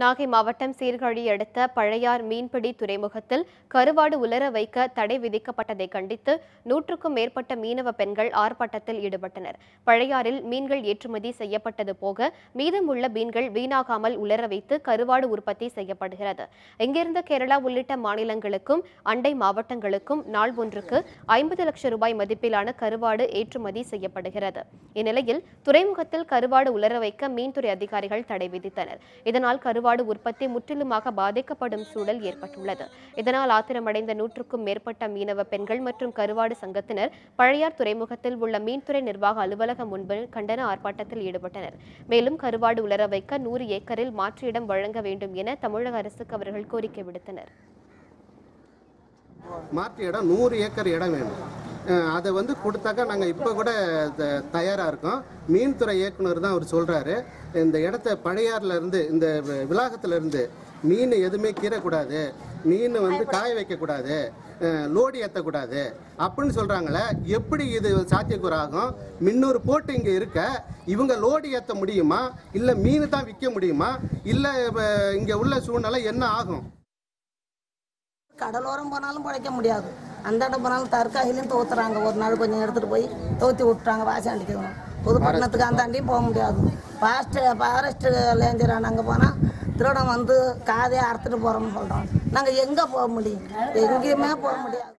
நாகை மாவட்டம் சீர்காழி அடுத்த பழையார் மீன்பிடி துறைமுகத்தில் கருவாடு உலர வைக்க தடை விதிக்கப்பட்டதை கண்டித்து 100க்கும் மேற்பட்ட மீனவ பெண்கள் ஆர்ப்பாட்டத்தில் ஈடுபட்டனர். பழையாறில் மீன்கள் ஏற்றுமதி செய்யப்பட்டது போக மீதமுள்ள மீன்கள் வீணாகாமல் உலர வைத்து கருவாடு உற்பத்தி செய்யப்படுகிறது. இங்கிருந்து கேரளா உள்ளிட்ட மாநிலங்களுக்கும் அண்டை மாவட்டங்களுக்கும் நாள் ஒன்றுக்கு 50 லட்சம் ரூபாய் மதிப்பிலான கருவாடு ஏற்றுமதி செய்யப்படுகிறது. இந்நிலையில் துறைமுகத்தில் கருவாடு உலர வைக்க மீன்துறை அதிகாரிகள் தடை விதித்தனர். இதனால் கருவாடு உற்பத்தி முற்றிலுமாக பாதிக்கப்படும் சூழல் ஏற்பட்டுள்ளது. இதனால் ஆத்திரமடைந்த 100க்கும் மேற்பட்ட மீனவ பெண்கள் மற்றும் கருவாடு சங்கத்தினர் பழையார் துறைமுகத்தில் உள்ள மீன்துறை நிர்வாக அலுவலகம் முன்பு கண்டன ஆர்ப்பாட்டத்தில் ஈடுபட்டனர். மேலும் கருவாடு உலர வைக்க 100 ஏக்கரில் மாற்று இடம் வழங்க வேண்டும் என தமிழக அரசுக்கு அவர்கள் கோரிக்கை விடுத்தனர். மாற்று இடம் 100 ஏக்கர் இடம் வேணும். அதை கொடுத்தாக்கா நாங்கள் இப்போ கூட தயாராக இருக்கோம். மீன்துறை இயக்குனர் தான் அவர் சொல்கிறாரு, இந்த இடத்த பழையாறுலேருந்து இந்த விளாகத்திலேருந்து மீன் எதுவுமே கீறக்கூடாது, மீன் காய வைக்கக்கூடாது, லோடு ஏற்றக்கூடாது அப்படின்னு சொல்கிறாங்களே. எப்படி இது சாத்தியக்கூறாகும்? 300 போட்டு இங்கே இருக்க இவங்க லோடு ஏற்ற முடியுமா, இல்லை மீன் தான் விற்க முடியுமா, இல்லை இங்கே உள்ள சூழ்நிலை என்ன ஆகும்? கடலோரம் போனாலும் பிழைக்க முடியாது, அந்த இடம் போனாலும் தற்காயிலையும் தோத்துறாங்க. ஒரு நாள் கொஞ்சம் எடுத்துகிட்டு போய் தோற்றி விட்டுறாங்க. வாசாண்டிக்கணும் புதுப்பட்டினத்துக்கு அந்தாண்டியும் போக முடியாது. ஃபாரஸ்ட் லேஞ்சரான அங்கே போனால் திருடம் காதையை அறுத்துட்டு போகிறோம்னு சொல்கிறோம். நாங்கள் எங்கே போக முடியும்? எங்கேயுமே போக முடியாது.